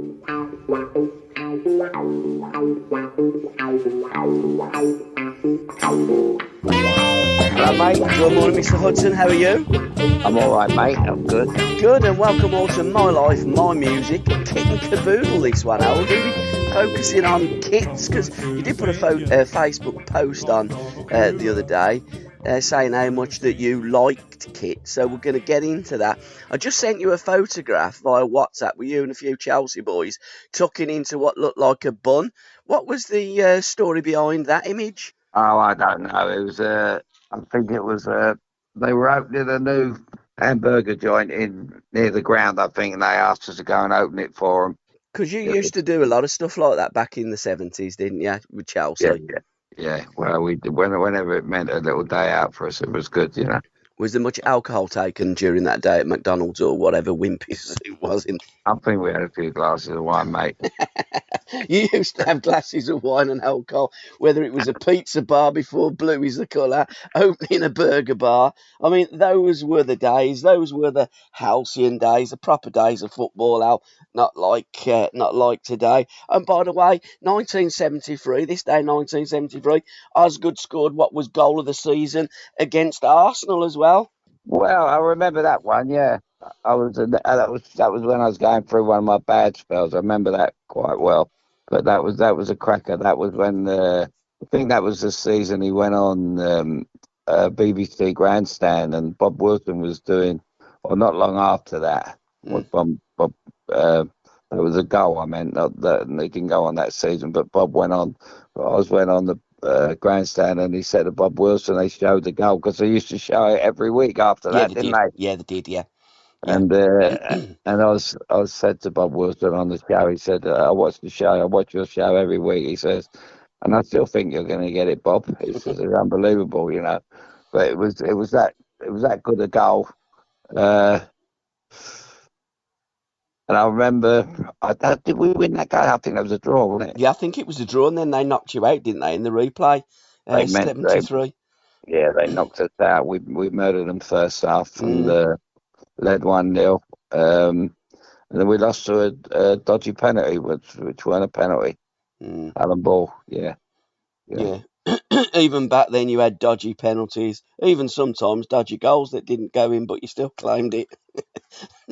Hello, mate. Good morning, Mr. Hudson. How are you? I'm all right, mate. I'm good. Good, and welcome all to My Life, My Music, Kit and Caboodle this one. We're going to be focusing on kits, because you did put a Facebook post on the other day saying how much that you liked kit, so we're going to get into that. I just sent you a photograph via WhatsApp with you and a few Chelsea boys tucking into what looked like a bun. What was the story behind that image? Oh, I don't know. It was, I think it was, they were opening a new hamburger joint in near the ground, I think, and they asked us to go and open it for them. Because you It used was, to do a lot of stuff like that back in the 70s, didn't you, with yeah, Chelsea? yeah, yeah. Well, we did, whenever it meant a little day out for us, it was good, you know. Was there much alcohol taken during that day at McDonald's or whatever Wimpy's it was in? I think we had a few glasses of wine, mate. You used to have glasses of wine and alcohol, whether it was a pizza bar before blue is the colour, opening a burger bar. I mean, those were the days. Those were the halcyon days, the proper days of football, Al. Not like today. And by the way, 1973, this day 1973, Osgood scored what was goal of the season against Arsenal as well. Well, I remember that one. Yeah, I was. That was when I was going through one of my bad spells. I remember that quite well. But that was a cracker. That was when I think that was the season he went on BBC Grandstand, and Bob Wilson was doing, or not long after that. Mm. Bob there was a goal. I meant not that he didn't go on that season, but Bob went on. Oz went on the grandstand, and he said to Bob Wilson, they showed the goal because they used to show it every week after Yeah, that, they didn't did. they? Yeah, they did. Yeah, yeah. And I was said to Bob Wilson on the show, he said, I watch the show, I watch your show every week. He says, and I still think you're going to get it, Bob. He says it's unbelievable, you know. But it was that good a goal. Uh, and I remember, did we win that game? I think that was a draw, wasn't it? Yeah, I think it was a draw, and then they knocked you out, didn't they, in the replay? They meant they, 73. yeah, they knocked us out. We murdered them first half and Mm, led 1-0. And then we lost to a dodgy penalty, which weren't a penalty. mm, Alan Ball, yeah, yeah. yeah. Even back then, you had dodgy penalties, even sometimes dodgy goals that didn't go in, but you still claimed it.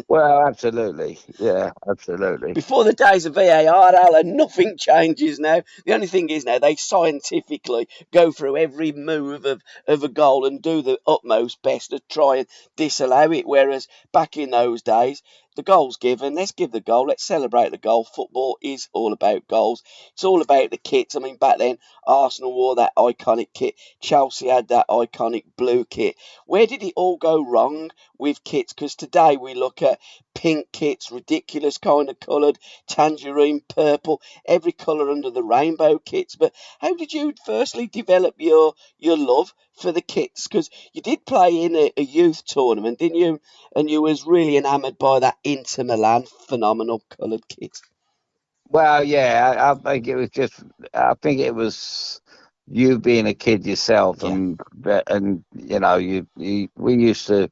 Well, absolutely, yeah, absolutely. Before the days of VAR, Alan, nothing changes now. The only thing is now they scientifically go through every move of a goal and do the utmost best to try and disallow it. Whereas back in those days, the goal's given, let's give the goal, let's celebrate the goal. Football is all about goals. It's all about the kits. I mean, back then, Arsenal wore that iconic kit. Chelsea had that iconic blue kit. Where did it all go wrong with kits? Because today we look at pink kits, ridiculous kind of coloured, tangerine, purple, every colour under the rainbow kits. But how did you firstly develop your love for the kits? Because you did play in a youth tournament, didn't you? And you was really enamoured by that Inter Milan phenomenal coloured kit. Well, yeah, I think it was you being a kid yourself, Yeah, and we used to.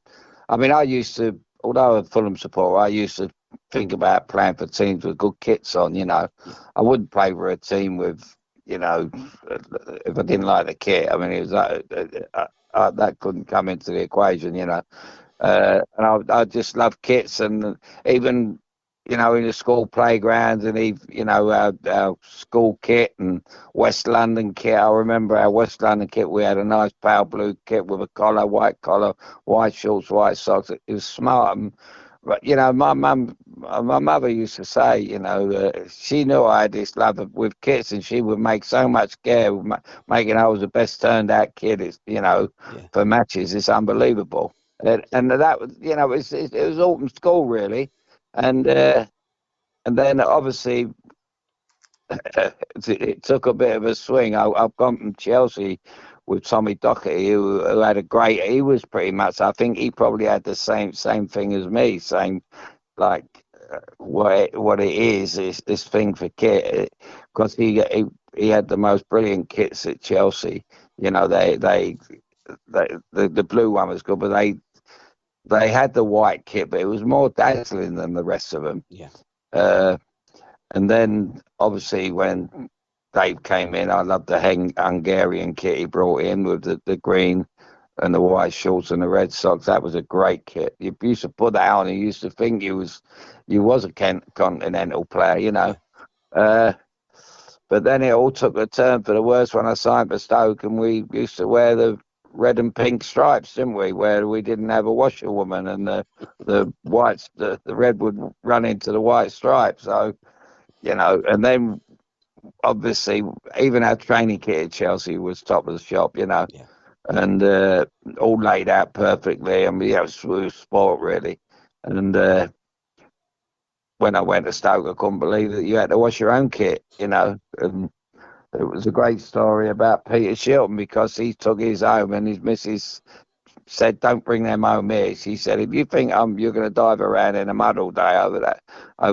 I mean, I used to, although I'm a Fulham supporter, I used to think about playing for teams with good kits on. yeah, I wouldn't play for a team with, if I didn't like the kit. I mean, it was like that couldn't come into the equation. And I just love kits, and even in the school playgrounds, and our school kit and West London kit. I remember our West London kit. We had a nice pale blue kit with a white collar, white shorts, white socks. It was smart. But my mother used to say, she knew I had this love with kits, and she would make so much care, making I was the best turned out kid. yeah. For matches, it's unbelievable. And that was, it was all from school really, and then obviously it took a bit of a swing. I've gone from Chelsea with Tommy Docherty, who had a great. He was pretty much. I think he probably had the same thing as me, same like what it is this thing for kit, because he had the most brilliant kits at Chelsea. The blue one was good, but they had the white kit, but it was more dazzling than the rest of them. Yeah. Uh, And then obviously when Dave came in, I loved the Hungarian kit he brought in with the green and the white shorts and the red socks. That was a great kit. You used to put that on and you used to think you was a continental player, you know. Yeah, Uh, but then it all took a turn for the worse when I signed for Stoke, and we used to wear the red and pink stripes, didn't we? Where we didn't have a washerwoman, and the red would run into the white stripe. So you know, and then obviously even our training kit at Chelsea was top of the shop, you know, yeah. and all laid out perfectly. I mean, yeah, it was sport really. And when I went to Stoke, I couldn't believe that you had to wash your own kit, you know. And it was a great story about Peter Shilton because he took his home and his missus said, "Don't bring them home here." She said, "If you think you're going to dive around in the mud all day over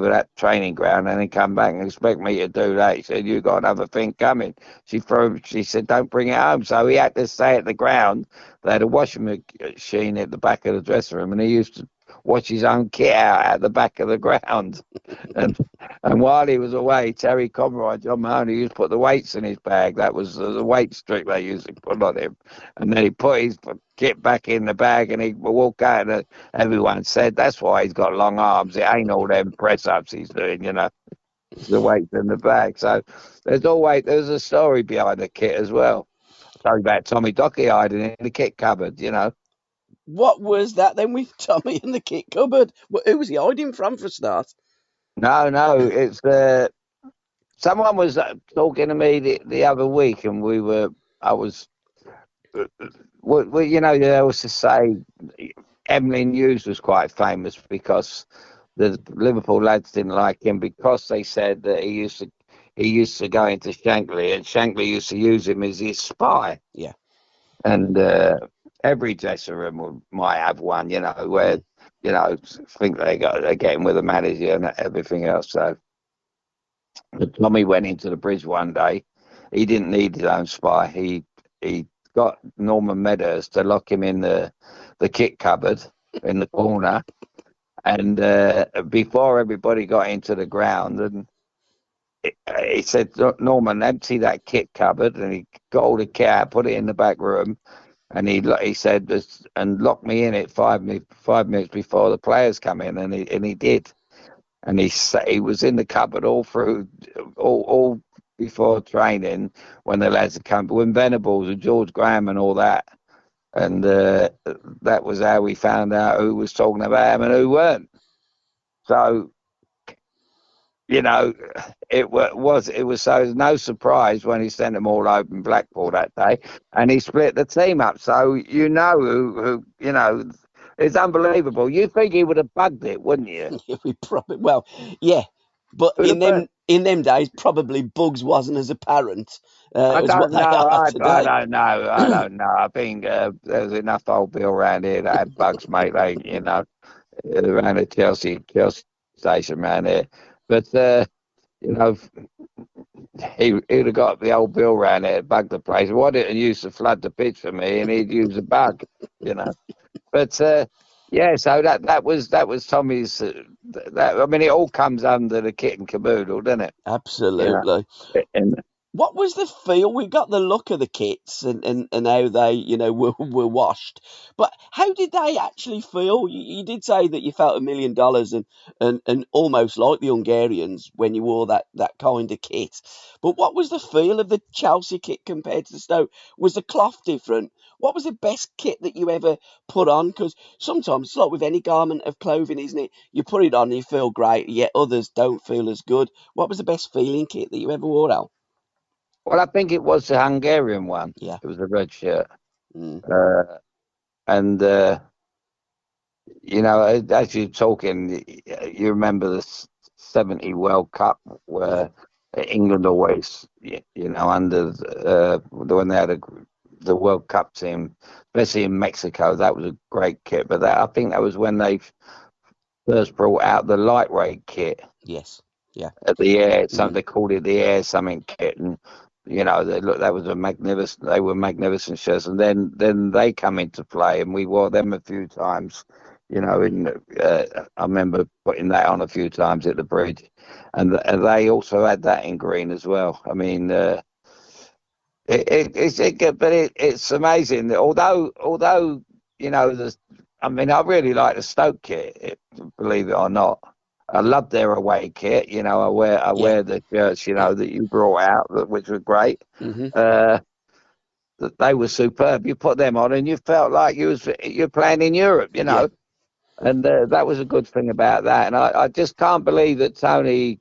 that training ground and then come back and expect me to do that," she said, "you got another thing coming." She said, "Don't bring it home." So he had to stay at the ground. They had a washing machine at the back of the dressing room, and he used to wash his own kit out at the back of the ground. And and while he was away, Terry Conroy, John Mahoney, used to put the weights in his bag. That was the weight strip they used to put on him. And then he put his kit back in the bag and he'd walk out. And everyone said, "That's why he's got long arms. It ain't all them press ups he's doing, you know. It's the weights in the bag." So there's a story behind the kit as well. Talking about Tommy Docky hiding in the kit cupboard, you know. What was that then with Tommy in the kit cupboard? Who was he hiding from for a start? No, no, it's someone was talking to me the other week, and I was, well, you know, they used to say Emily News was quite famous because the Liverpool lads didn't like him because they said that he used to go into Shankly, and Shankly used to use him as his spy. Yeah. And every dressing room might have one, you know, where Mm. you know think they're getting with the manager and everything else. So but Tommy went into the bridge one day. He didn't need his own spy. He got Norman Meadows to lock him in the kit cupboard in the corner, and before everybody got into the ground, and he said, "Norman, empty that kit cupboard," and he got all the kit out, put it in the back room, and he said, "And lock me in it 5 minutes before the players come in," and he did. And he was in the cupboard all through, all before training when the lads had come, when Venables and George Graham and all that, and that was how we found out who was talking about him and who weren't. So you know, it was so it was no surprise when he sent them all open Blackpool that day, and he split the team up. So you know who you know. It's unbelievable. You think he would have bugged it, wouldn't you? We probably well, yeah, but Who'd in have put, them days, probably bugs wasn't as apparent I as what don't know. they are I today. don't know. I don't know. I think there's enough old Bill around here that had bugs, mate. They, around the Chelsea station around here. But you know, he'd have got the old Bill round there, bugged the place. Why didn't he use to flood the pitch for me, and he'd use a bug, you know. But yeah, so that was Tommy's. That I mean, it all comes under the kit and caboodle, doesn't it? You know, Absolutely. and What was the feel? We got the look of the kits and how they, were washed. But how did they actually feel? You did say that you felt $1 million and almost like the Hungarians when you wore that kind of kit. But what was the feel of the Chelsea kit compared to the Stoke? Was the cloth different? What was the best kit that you ever put on? Because sometimes it's like with any garment of clothing, isn't it? You put it on and you feel great, yet others don't feel as good. What was the best feeling kit that you ever wore, Al? well, I think it was the Hungarian one. Yeah. It was the red shirt, Mm. and as you're talking, you remember the '70 World Cup Yeah. where England always, under when they had the World Cup team, especially in Mexico, that was a great kit. But I think that was when they first brought out the lightweight kit Yes. Yeah. at the air. Some Mm. they called it the air something kit, and that was a magnificent. They were magnificent shirts, and then they come into play, and we wore them a few times You know, I remember putting that on a few times at the bridge, and they also had that in green as well. I mean, it's amazing. That although you know, I mean, I really like the Stoke kit. Believe it or not, I love their away kit. You know, I Yeah. wear the shirts. You know that you brought out, which were great. Hmm. Uh, they were superb. You put them on, and you felt like you're playing in Europe. You Yeah. know, and that was a good thing about that. And I just can't believe that Tony,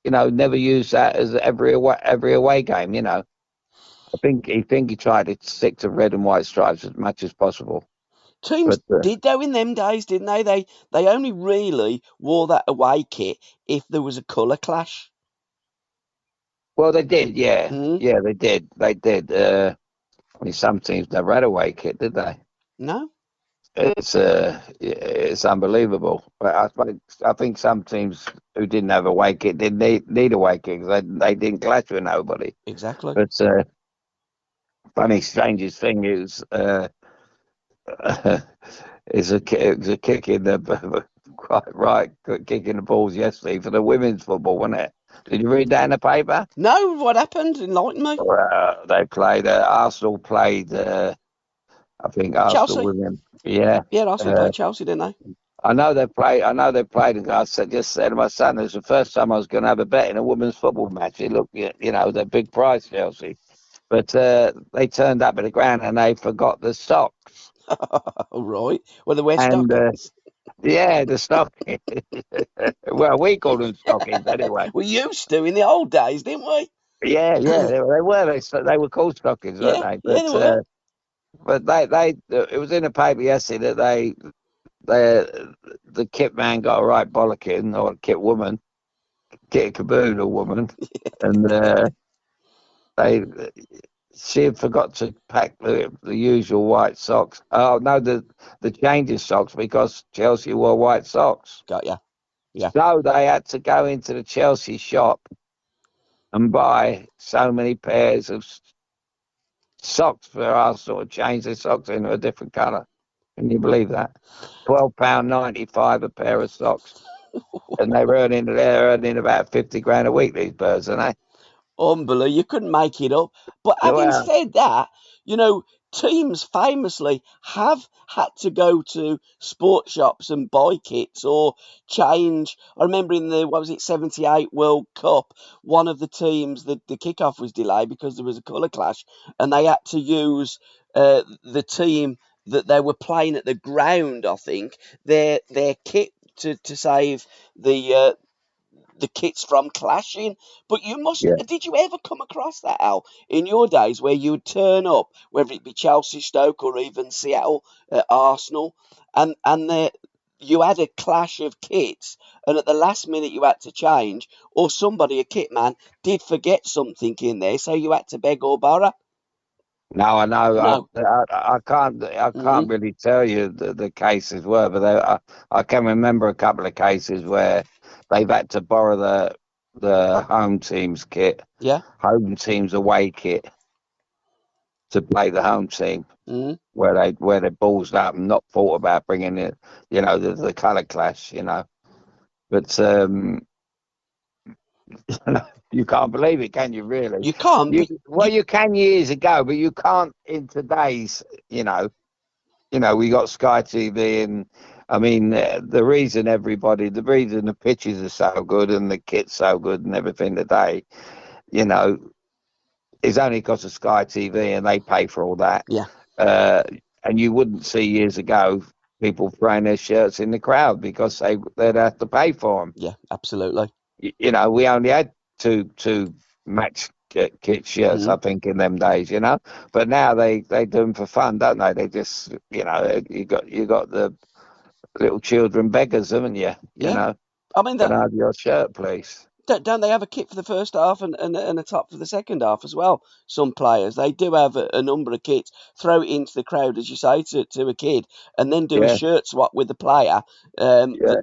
you know, never used that as every away game. You know. I think he tried to stick to red and white stripes as much as possible. Teams But did though in them days, didn't they? They only really wore that away kit if there was a colour clash. well, they did, yeah, Mm. yeah, they did. I mean, some teams never had a away kit, did they? No, It's unbelievable. But I think some teams who didn't have a away kit didn't need a away kit 'cause they didn't clash with nobody. exactly. But funny, strangest thing is. It's a kick in the quite right kick in the balls yesterday for the women's football, wasn't it? Did you read that in the paper? No, what happened? Enlighten me. They played. Arsenal played. I think Arsenal Chelsea. women. Yeah. Yeah, Arsenal Uh, played Chelsea, didn't they? I know they played. I know they played. And just said to my son, "It's the first time I was going to have a bet in a women's football match." It looked, you know, the big prize, Chelsea. But they turned up at the ground and they forgot the socks. All right. Well, they wear And stockings. yeah, the stockings. Well, we call them stockings anyway. We used to in the old days, didn't we? Yeah, yeah, they were. They were called stockings, weren't Yeah, they? yeah, they were. But it was in the paper yesterday that they the kit man got a right bollocking, or kit woman, kit caboodle woman, and they she had forgot to pack the usual white socks. Oh no, the changes socks because Chelsea wore white socks. Got ya. Yeah. So they had to go into the Chelsea shop and buy so many pairs of socks for Arsenal to change their socks into a different colour. Can you believe that? £12.95 a pair of socks. And they're earning about 50 grand a week, these birds, aren't they? Unbelievable. You couldn't make it up. But having Well, said that, you know, teams famously have had to go to sports shops and buy kits or change. I remember in the, what was it, 78 World Cup, one of the teams, the kickoff was delayed because there was a colour clash and they had to use the team that they were playing at the ground, I think, their kit to save the kits from clashing. But you must, yeah. did you ever come across that, Al, in your days where you would turn up, whether it be Chelsea, Stoke, or even Seattle, Arsenal, and you had a clash of kits, and at the last minute you had to change, or somebody, a kit man, did forget something in there, so you had to beg or borrow? No, I know. No. I Hmm. can't really tell you the cases were, but I can remember a couple of cases where they've had to borrow the home team's kit, Yeah. home team's away kit to play the home team, Hmm. where they ballsed up and not thought about bringing it, you know, the colour clash, you know. But you can't believe it, can you? Really? You can't, but you, You can years ago, but you can't in today's. We got Sky TV, and I mean, the reason the pitches are so good and the kit's so good and everything today, you know, is only because of Sky TV, and they pay for all that. yeah, Uh, and you wouldn't see years ago people throwing their shirts in the crowd because they'd have to pay for them. yeah, absolutely. We only had two match kit shirts, Hmm. I think, in them days. But now they do them for fun, don't they? They just, you got the little children beggars, haven't you? Yeah. I mean, Can I have your shirt, please? don't they have a kit for the first half and a top for the second half as well? Some players they do have a number of kits. Throw it into the crowd, as you say, to a kid, and then do a Yeah, shirt swap with the player. yeah.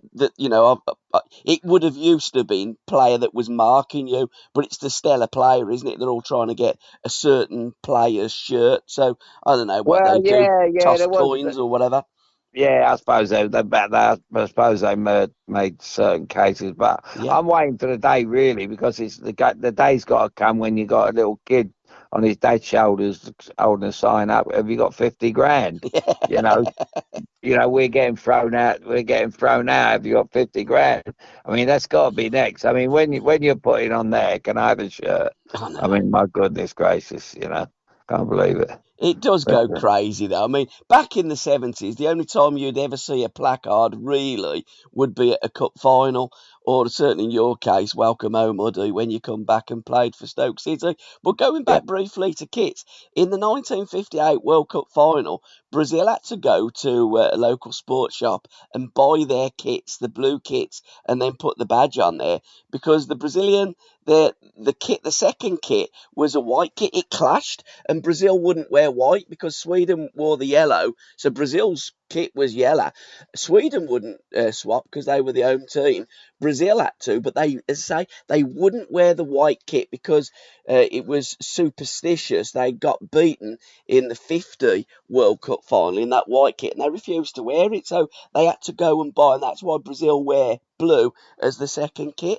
It would have used to been player that was marking you, but it's the stellar player, isn't it? They're all trying to get a certain player's shirt. So I don't know what they Well, do, yeah, yeah. toss There was. coins or whatever. Yeah, I suppose I suppose they made certain cases, but Yeah. I'm waiting for the day really because the day's got to come when you got a little kid on his dad's shoulders holding a sign up. Have you got 50 grand? You know, we're getting thrown out. We're getting thrown out. Have you got 50 grand? I mean, that's got to be next. I mean, when you're putting on there, can I have a shirt? I I know. mean, my goodness gracious, can't believe it. It does But, go crazy though. I mean, back in the 70s, the only time you'd ever see a placard really would be at a cup final, or certainly in your case, welcome home, Uddy, when you come back and played for Stoke City. But going yeah. back briefly to kits, in the 1958 World Cup final, Brazil had to go to a local sports shop and buy their kits, the blue kits, and then put the badge on there because the Brazilian, the kit, the second kit was a white kit. It clashed and Brazil wouldn't wear white because Sweden wore the yellow. So Brazil's kit was yellow. Sweden wouldn't swap because they were the home team. Brazil had to, but they, as I say, they wouldn't wear the white kit because it was superstitious. They got beaten in the 50 World Cup final in that white kit, and they refused to wear it. So they had to go and buy, and that's why Brazil wear blue as the second kit.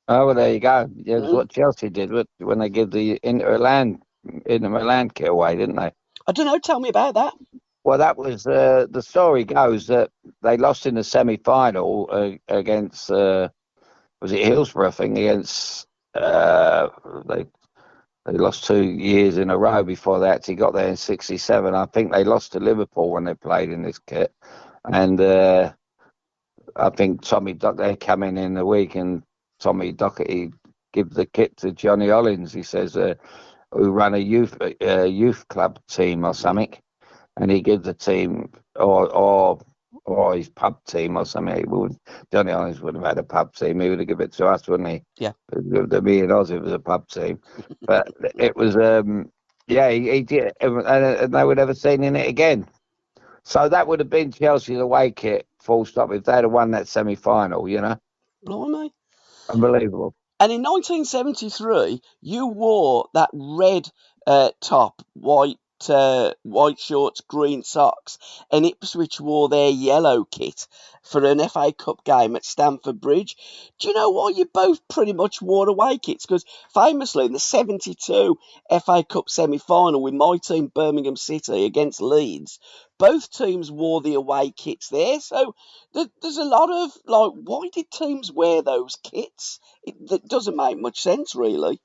Oh, well, there you go. Yeah, it's Mm. what Chelsea did when they give the Inter Milan kit away, didn't they? I don't know. Tell me about that. Well, that was the story goes that they lost in the semi-final against was it Hillsborough? I think against uh, they they lost 2 years in a row before they actually got there in '67. I think they lost to Liverpool when they played in this kit, and I think Tommy Dock they come in the week and Tommy Docherty give the kit to Johnny Hollins. He says who ran a youth club team or Yeah, something, and he gives the team or his pub team or something. Johnny Hollins would have had a pub team. He would have given it to us, wouldn't he? yeah. The me and Oz, it was a pub team, but it was yeah he did, and they would never seen in it again. So that would have been Chelsea's away kit, full stop, if they'd have won that semi-final. Blimey. Unbelievable. And in 1973, you wore that red top, white shorts, green socks, and Ipswich wore their yellow kit for an FA Cup game at Stamford Bridge. Do you know why you both pretty much wore away kits? Because famously, in the 72 FA Cup semi final with my team, Birmingham City, against Leeds, both teams wore the away kits there. So there's a lot of like, why did teams wear those kits? It doesn't make much sense, really.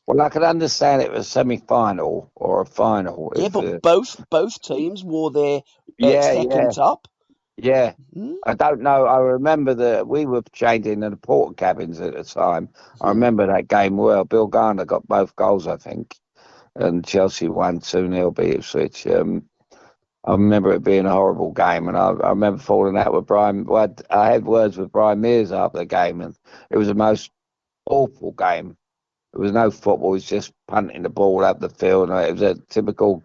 Well, I could understand it was a semi-final or a final Yeah, if but both teams wore their yeah, second yeah, top. yeah. Hmm? I don't know. I remember that we were changing in the port cabins at the time. I Hmm. remember that game well. Bill Garner got both goals, I think, and Chelsea won 2-0 beat Ipswich. I remember it being a horrible game, and I remember falling out with Brian. Well, I had words with Brian Mears after the game, and it was the most awful game. There was no football; it was just punting the ball up the field. And it was a typical,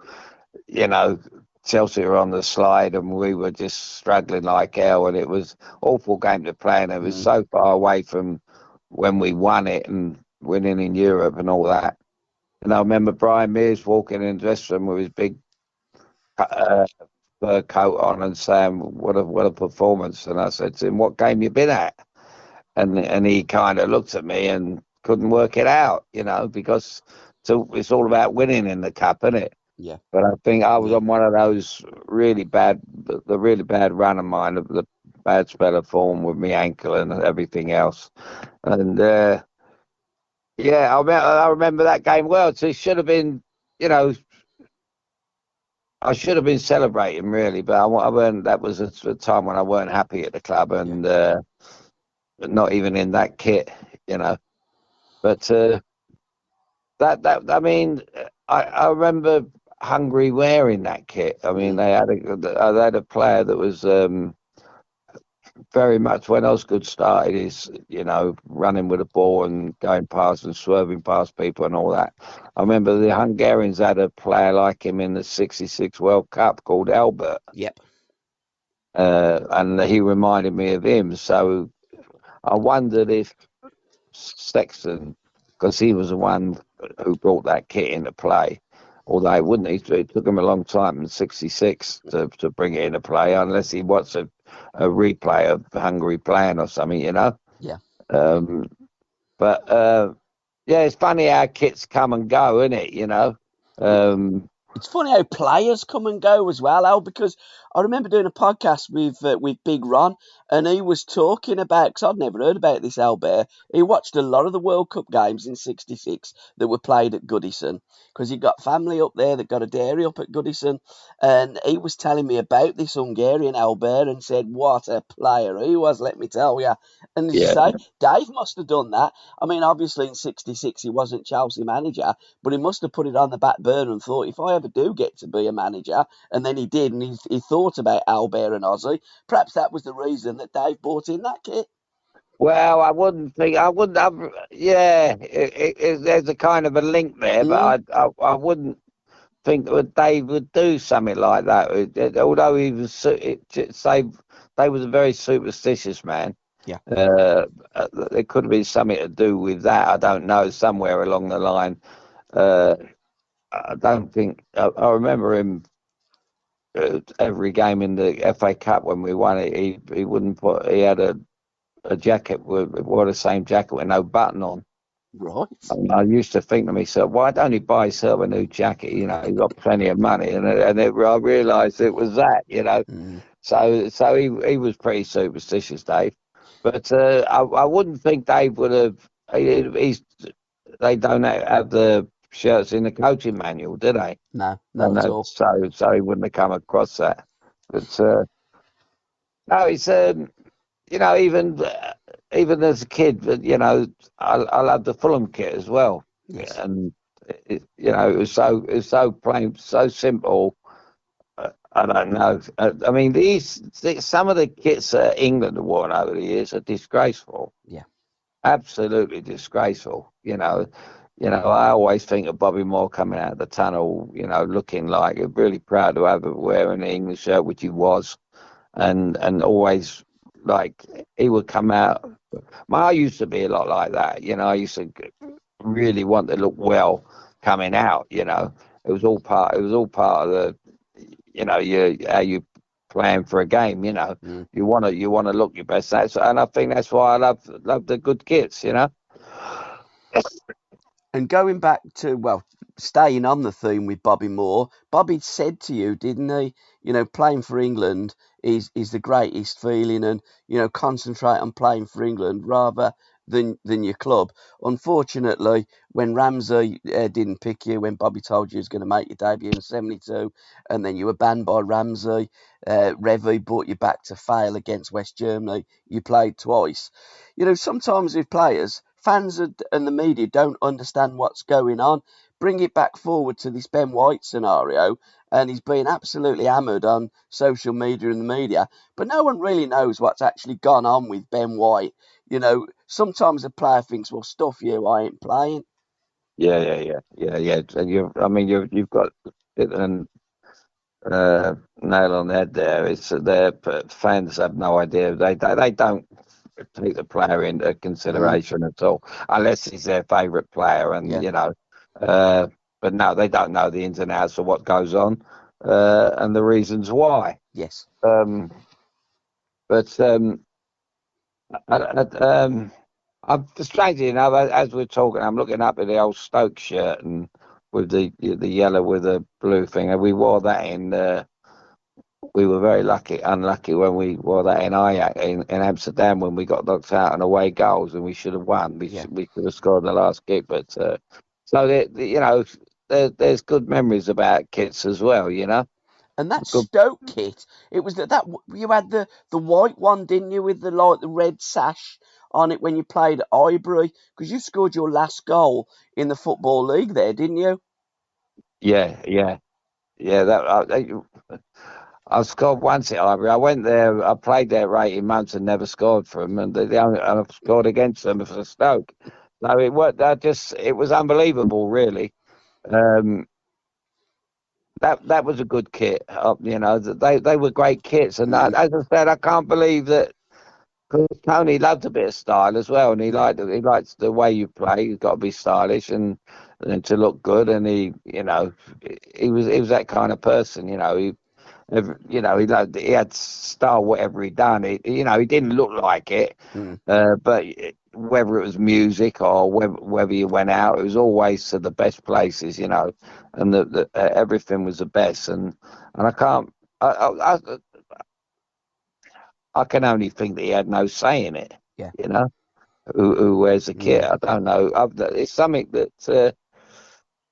you know, Chelsea were on the slide, and we were just struggling like hell. And it was awful game to play, and it was Hmm. so far away from when we won it and winning in Europe and all that. And I remember Brian Mears walking in the dressing room with his big uh, fur coat on and saying, "What a performance!" And I said to him, "What game you been at?" And he kind of looked at me and couldn't work it out, because it's all about winning in the cup, isn't it? Yeah, But I think I was yeah. on one of those really bad, the really bad run of mine, of the bad spell of form with my ankle and everything else. And yeah, I remember that game well. So it should have been, you know, I should have been celebrating really, but I weren't. That was a time when I weren't happy at the club, Yeah. and not even in that kit, you know. But that I mean, I remember Hungary wearing that kit. I mean, Mm. they had a player that was very much when Osgood started his, running with the ball and going past and swerving past people and all that. I remember the Hungarians had a player like him in the '66 World Cup called Albert. Yep. And he reminded me of him. So I wondered if Sexton, because he was the one who brought that kit into play, although it wouldn't. It took him a long time in '66 to bring it into play, unless he watched a replay of Hungary playing or something, you know. Yeah. Um, but yeah, it's funny how kits come and go, isn't it? You know. Um, It's funny how players come and go as well, Al, because I remember doing a podcast with Big Ron, and he was talking about, because I'd never heard about this Albert. He watched a lot of the World Cup games in '66 that were played at Goodison, because he got family up there that got a dairy up at Goodison, and he was telling me about this Hungarian Albert and said, what a player he was, let me tell you. And as you yeah. say, Dave must have done that. I mean, obviously in '66 he wasn't Chelsea manager, but he must have put it on the back burner and thought, if I ever do get to be a manager, and then he did, and he thought about Albert and Ozzy, perhaps that was the reason that Dave bought in that kit. Well, I wouldn't think I wouldn't have. Yeah, there's a kind of a link there, Mm, but I wouldn't think that Dave would do something like that. Although he was, say, Dave was a very superstitious man. yeah, There could have been something to do with that. I don't know. Somewhere along the line, uh, I don't think. I remember him every game in the FA Cup when we won it. He wouldn't put. He had a jacket wore the same jacket with no button on. right. And I used to think to myself, why don't he buy himself a new jacket? You know, he's got plenty of money, I realised it was that. You know, Mm, so he was pretty superstitious, Dave. But I wouldn't think Dave would have. He's they don't have the shirts in the coaching manual, do they? no, not And at all. so he wouldn't have come across that. But no, it's you know, even as a kid, but you know, I loved the Fulham kit as well, Yes. and you know, it was so plain, so simple. I don't know. I mean, some of the kits that England have worn over the years are disgraceful, Yeah. absolutely disgraceful. I always think of Bobby Moore coming out of the tunnel, you know, looking like really proud to have it wearing an English shirt, which he was, and always like he would come out. I used to be a lot like that, you know. I used to really want to look well coming out, you know. It was all part. It was all part of the, you know, how you plan for a game, you know. Mm. You want to look your best. And I think that's why I love the good kits, you know. And going back to, well, staying on the theme with Bobby Moore, Bobby said to you, didn't he? You know, playing for England is the greatest feeling, and you know, concentrate on playing for England rather than your club. Unfortunately, when Ramsey didn't pick you, when Bobby told you he was going to make your debut in '72, and then you were banned by Ramsey, Revy brought you back to fail against West Germany. You played twice. You know, sometimes with players, fans and the media don't understand what's going on. Bring it back forward to this Ben White scenario, and he's been absolutely hammered on social media and the media, but no one really knows what's actually gone on with Ben White. You know, sometimes a player thinks, well, stuff you, I ain't playing. Yeah. And I mean, you've got it and nail on the head there. It's their fans have no idea. They don't take the player into Mm, consideration at all, unless he's their favourite player, and yeah, you know. Uh, but no, they don't know the ins and outs of what goes on, and the reasons why. yes. Um, but I, I'm strangely enough, as we're talking, I'm looking up at the old Stoke shirt and with the yellow with the blue thing, and we wore that in. We were very unlucky when we wore that in Ajax in Amsterdam when we got knocked out on away goals and we should have won. Yeah. We could have scored the last kick, but so you know, there's good memories about kits as well. You know, And that good. Stoke kit, it was that you had the white one, didn't you, with the red sash on it when you played at Highbury? Because you scored your last goal in the Football League there, didn't you? Yeah. I scored once at Highbury. I went there. I played there for 18 months and never scored for them. And I scored against them for Stoke. So it worked. It was unbelievable, really. Um, that was a good kit. You know, they were great kits. And Mm, as I said, I can't believe that 'Cause Tony loved a bit of style as well, and Yeah. he likes the way you play. You've got to be stylish and to look good. And he was that kind of person. He loved, he had style whatever he done. He didn't look like it, Mm. but whether it was music or whether you went out, it was always to the best places. And everything was the best. And I can't. I can only think that he had no say in it. Yeah. You know. Who wears the kit. Mm. I don't know. It's something that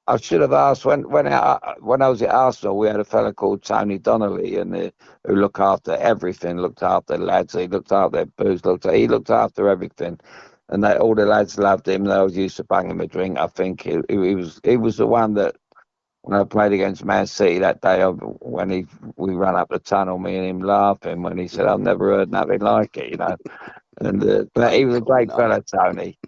I should have asked when I was at Arsenal. We had a fella called Tony Donnelly, and who looked after everything. Looked after the lads. He looked after their booze. He looked after everything, and all the lads loved him. They always used to bang him a drink. I think he was the one that when I played against Man City that day, when we ran up the tunnel, me and him laughing when he said, "I've never heard nothing like it." And but he I'm was a coming great on. fella, Tony.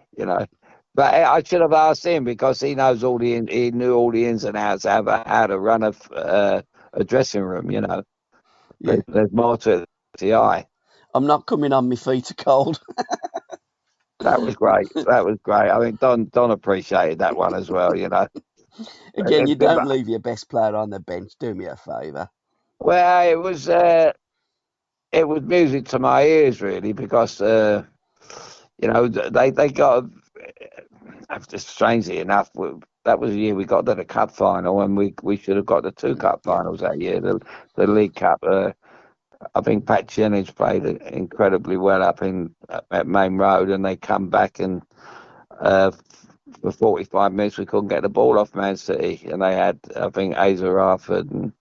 But I should have asked him because he knows he knew all the ins and outs of how to run a dressing room. Yeah. There's more to it than the eye. I'm not coming on. My feet are cold. That was great. That was great. I mean, Don appreciated that one as well. Again, you But, don't leave your best player on the bench. Do me a favour. well, it was music to my ears really because they got strangely enough, that was the year we got to the cup final, and we should have got the two Mm. cup Yeah. finals that year, the League Cup. I think Pat Jennings played incredibly well up at Main Road, and they come back and for 45 minutes we couldn't get the ball off Man City, and they had I think Asa Arthur and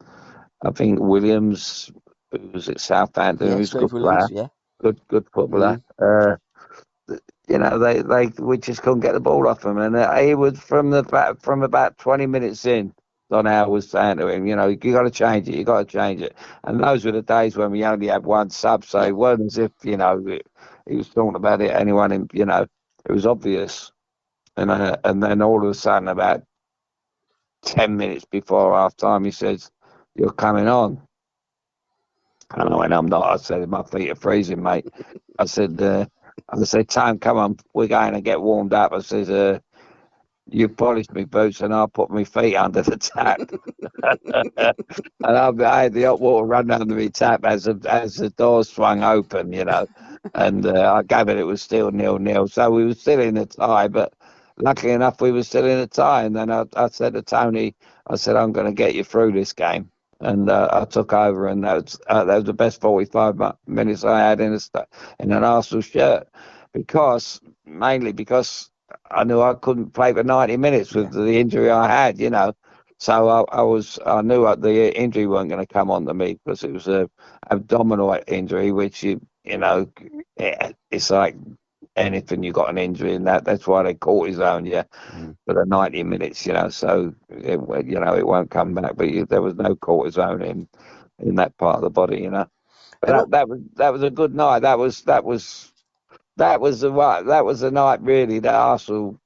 I think Williams, who was at Southampton, Yeah. who's a Steve good Williams. player, Yeah. good footballer. Mm. They we just couldn't get the ball off him, and he was from about 20 minutes in. Don Howe was saying to him, you got to change it, you got to change it. And those were the days when we only had one sub, so Yeah. it wasn't as if he was talking about it. Anyone, it was obvious. And then all of a sudden, about 10 minutes before half time, he says, "You're coming on." And I went, "I'm not." I said, "My feet are freezing, mate." I said, "Tom, come on, we're going to get warmed up." I said, "You polish me boots and I'll put my feet under the tap." And I had the hot water run under my tap as the door swung open. And I gathered it was still 0-0. So we were still in the tie, but luckily enough, we were still in the tie. And then I said to Tony, I said, "I'm going to get you through this game." And I took over, and that was the best 45 minutes I had in an Arsenal shirt, mainly because I knew I couldn't play for 90 minutes Yeah. with the injury I had. So I knew the injury wasn't going to come on to me because it was a abdominal injury, which it's like anything you got an injury in that's why they cortisone you Mm. for the 90 minutes. So it won't come back. But there was no cortisone in that part of the body. And But that was a good night. That was the night really that Arsenal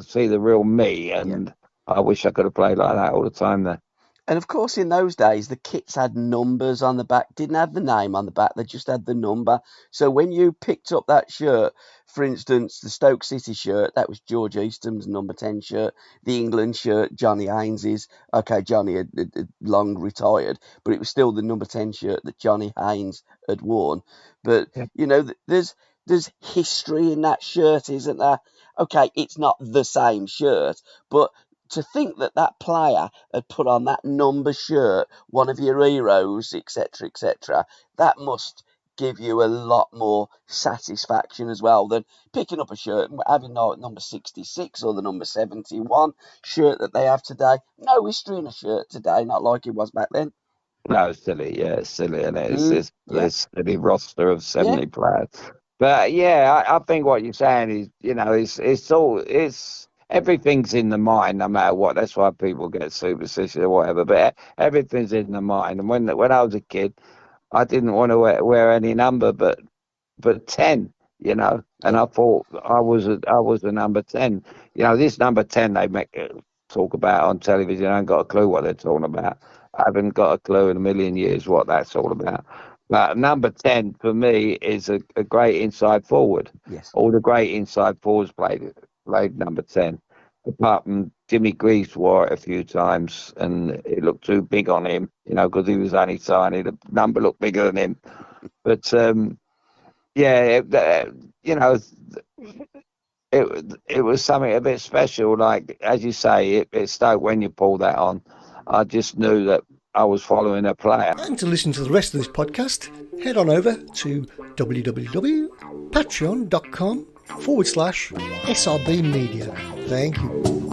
see the real me, yeah. and I wish I could have played like that all the time there. And of course, in those days, the kits had numbers on the back, didn't have the name on the back, they just had the number. So when you picked up that shirt, for instance, the Stoke City shirt, that was George Eastham's number 10 shirt. The England shirt, Johnny Haynes's. Okay, Johnny had long retired, but it was still the number 10 shirt that Johnny Haynes had worn. But, Yeah. there's history in that shirt, isn't there? Okay, it's not the same shirt, but to think that that player had put on that number shirt, one of your heroes, etc., etc., that must give you a lot more satisfaction as well than picking up a shirt and having number 66 or the number 71 shirt that they have today. No history in a shirt today, not like it was back then. No, it's silly. Yeah, it's silly, and Mm, yeah, this silly roster of yeah, 70 players. But yeah, I think what you're saying is, it's everything's in the mind, no matter what. That's why people get superstitious or whatever. But everything's in the mind. And when I was a kid, I didn't want to wear any number, but 10, and yeah. I thought I was the number 10. This number 10 they make talk about on television. I ain't got a clue what they're talking about. I haven't got a clue in a million years what that's all about. But number 10 for me is a great inside forward. Yes. All the great inside forwards played number 10. Apart from Jimmy Greaves wore it a few times, and it looked too big on him, because he was only tiny. The number looked bigger than him. But it was something a bit special. Like, as you say, it Stoke, when you pull that on, I just knew that I was following a player. And to listen to the rest of this podcast, head on over to www.patreon.com/SRB Media. Thank you.